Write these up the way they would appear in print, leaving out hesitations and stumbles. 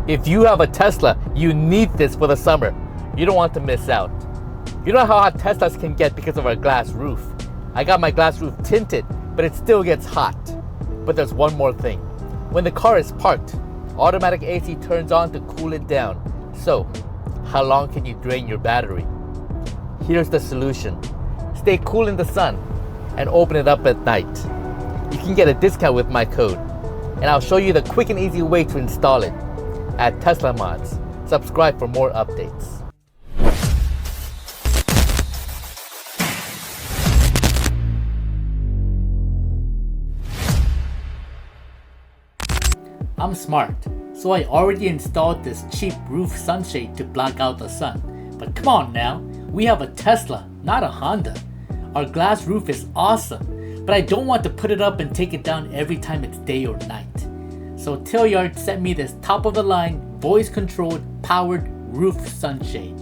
If you have a Tesla, you need this for the summer. You don't want to miss out. You know how hot Teslas can get because of our glass roof. I got my glass roof tinted, but it still gets hot. But there's one more thing. When the car is parked, automatic AC turns on to cool it down. So, how long can you drain your battery? Here's the solution. Stay cool in the sun and open it up at night. You can get a discount with my code, and I'll show you the quick and easy way to install it at Tesla Mods. Subscribe for more updates. I'm smart, so I already installed this cheap roof sunshade to block out the sun. But come on now, we have a Tesla, not a Honda. Our glass roof is awesome, but I don't want to put it up and take it down every time it's day or night. So Tillyard sent me this top-of-the-line, voice-controlled, powered roof sunshade.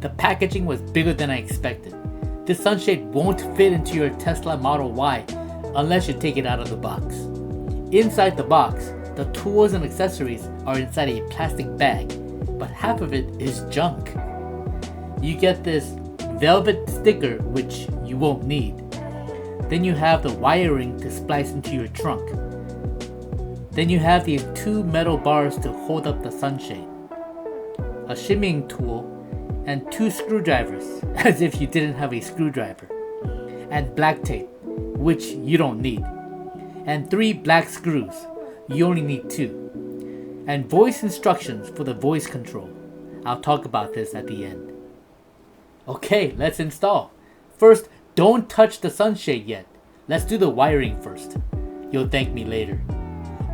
The packaging was bigger than I expected. This sunshade won't fit into your Tesla Model Y unless you take it out of the box. Inside the box, the tools and accessories are inside a plastic bag, but half of it is junk. You get this velvet sticker, which you won't need. Then you have the wiring to splice into your trunk. Then you have these two metal bars to hold up the sunshade, a shimmying tool, and two screwdrivers, as if you didn't have a screwdriver, and black tape, which you don't need, and 3 black screws. You only need 2. And voice instructions for the voice control. I'll talk about this at the end. Okay, let's install. First, don't touch the sunshade yet. Let's do the wiring first. You'll thank me later.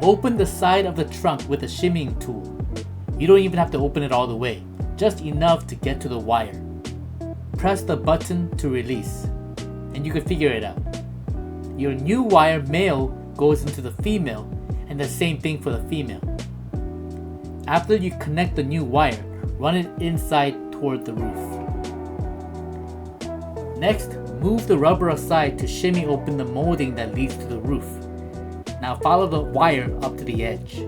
Open the side of the trunk with a shimmying tool. You don't even have to open it all the way, just enough to get to the wire. Press the button to release, and you can figure it out. Your new wire male goes into the female, and the same thing for the female. After you connect the new wire, run it inside toward the roof. Next, move the rubber aside to shimmy open the molding that leads to the roof. Now follow the wire up to the edge.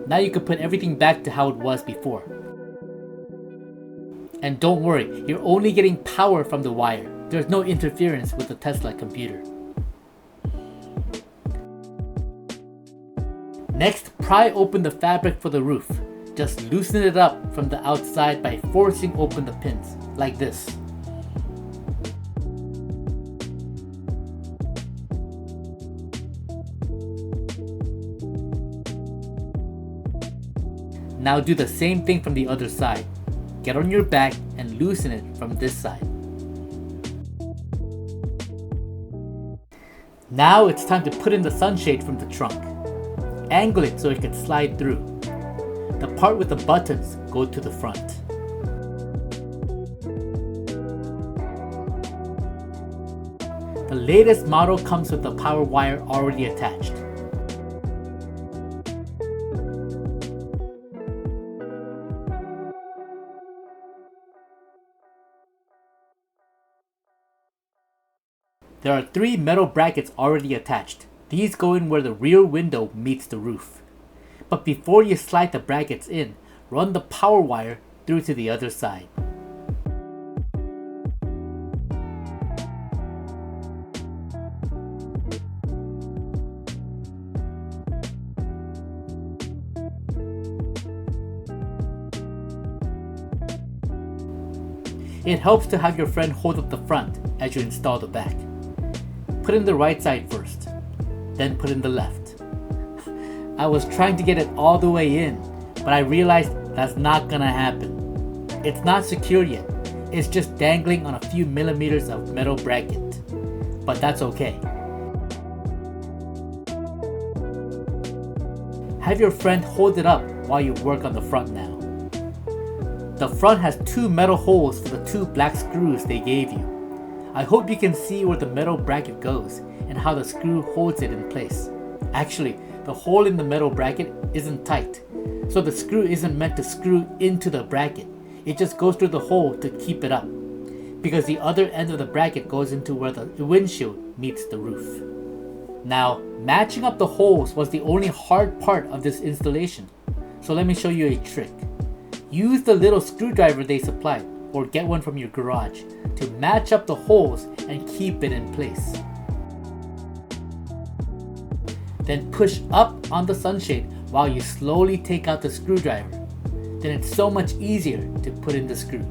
Now you can put everything back to how it was before. And don't worry, you're only getting power from the wire. There's no interference with the Tesla computer. Next, pry open the fabric for the roof. Just loosen it up from the outside by forcing open the pins, like this. Now do the same thing from the other side. Get on your back and loosen it from this side. Now it's time to put in the sunshade from the trunk. Angle it so it can slide through. The part with the buttons go to the front. The latest model comes with the power wire already attached. There are 3 metal brackets already attached. These go in where the rear window meets the roof. But before you slide the brackets in, run the power wire through to the other side. It helps to have your friend hold up the front as you install the back. Put in the right side first, then put in the left. I was trying to get it all the way in, but I realized that's not gonna happen. It's not secure yet. It's just dangling on a few millimeters of metal bracket. But that's okay. Have your friend hold it up while you work on the front now. The front has 2 metal holes for the 2 black screws they gave you. I hope you can see where the metal bracket goes and how the screw holds it in place. Actually, the hole in the metal bracket isn't tight, so the screw isn't meant to screw into the bracket. It just goes through the hole to keep it up, because the other end of the bracket goes into where the windshield meets the roof. Now, matching up the holes was the only hard part of this installation, so let me show you a trick. Use the little screwdriver they supplied, or get one from your garage, to match up the holes and keep it in place. Then push up on the sunshade while you slowly take out the screwdriver. Then it's so much easier to put in the screw.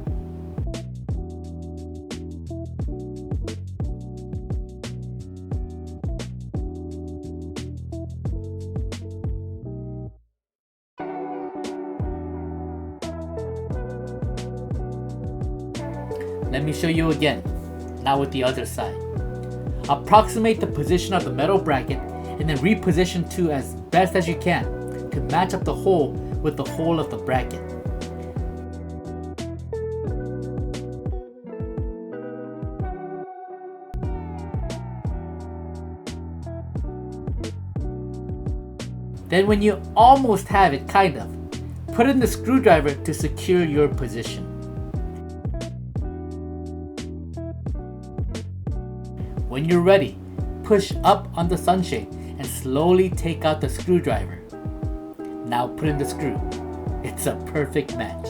Let me show you again, now with the other side. Approximate the position of the metal bracket and then reposition to as best as you can to match up the hole with the hole of the bracket. Then when you almost have it kind of, put in the screwdriver to secure your position. When you're ready, push up on the sunshade and slowly take out the screwdriver. Now put in the screw. It's a perfect match.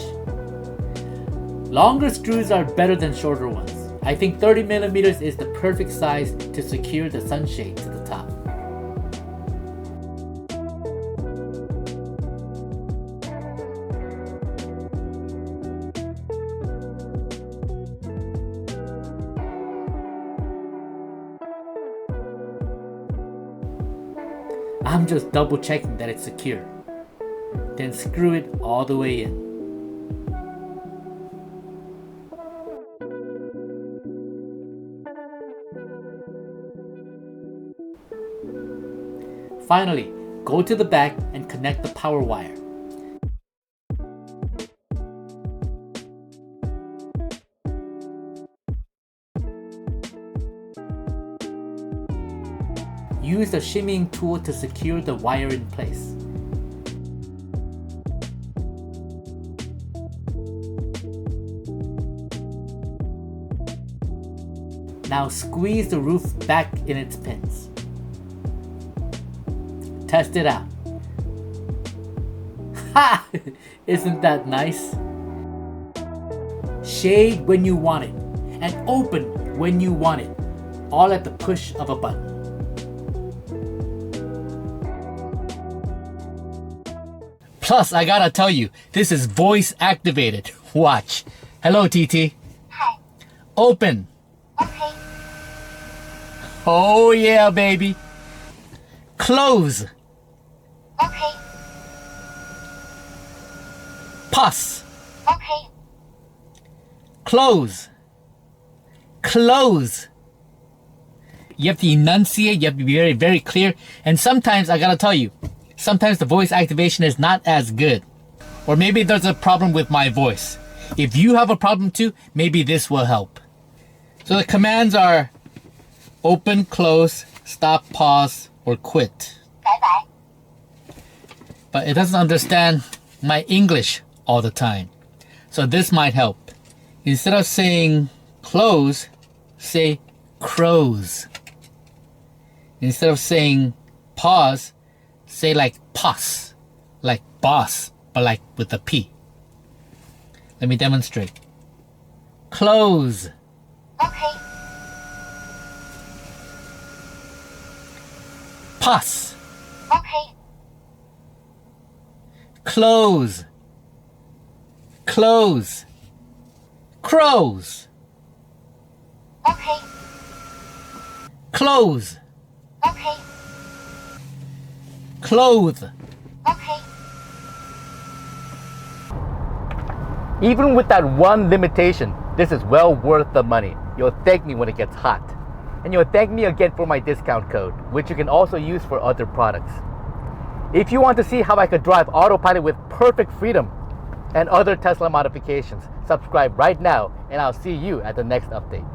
Longer screws are better than shorter ones. I think 30mm is the perfect size to secure the sunshade to the top. I'm just double checking that it's secure. Then screw it all the way in. Finally, go to the back and connect the power wire. Use the shimmying tool to secure the wire in place. Now squeeze the roof back in its pins. Test it out. Ha! Isn't that nice? Shade when you want it, and open when you want it, all at the push of a button. Plus, I gotta tell you, this is voice activated. Watch. Hello, TT. Hi. Open. Okay. Oh yeah, baby. Close. Okay. Pause. Okay. Close. Close. You have to enunciate, you have to be very, very clear. And sometimes, I gotta tell you, sometimes the voice activation is not as good. Or maybe there's a problem with my voice. If you have a problem too, maybe this will help. So the commands are open, close, stop, pause, or quit. Bye-bye. But it doesn't understand my English all the time. So this might help. Instead of saying close, say crows. Instead of saying pause, say like pos, like boss, but like with a P. Let me demonstrate. Close. Okay. Pos. Okay. Close. Close. Crows. Okay. Close. Okay. Clothe. Okay. Even with that one limitation, this is well worth the money. You'll thank me when it gets hot. And you'll thank me again for my discount code, which you can also use for other products. If you want to see how I could drive autopilot with perfect freedom, and other Tesla modifications. Subscribe right now, and I'll see you at the next update.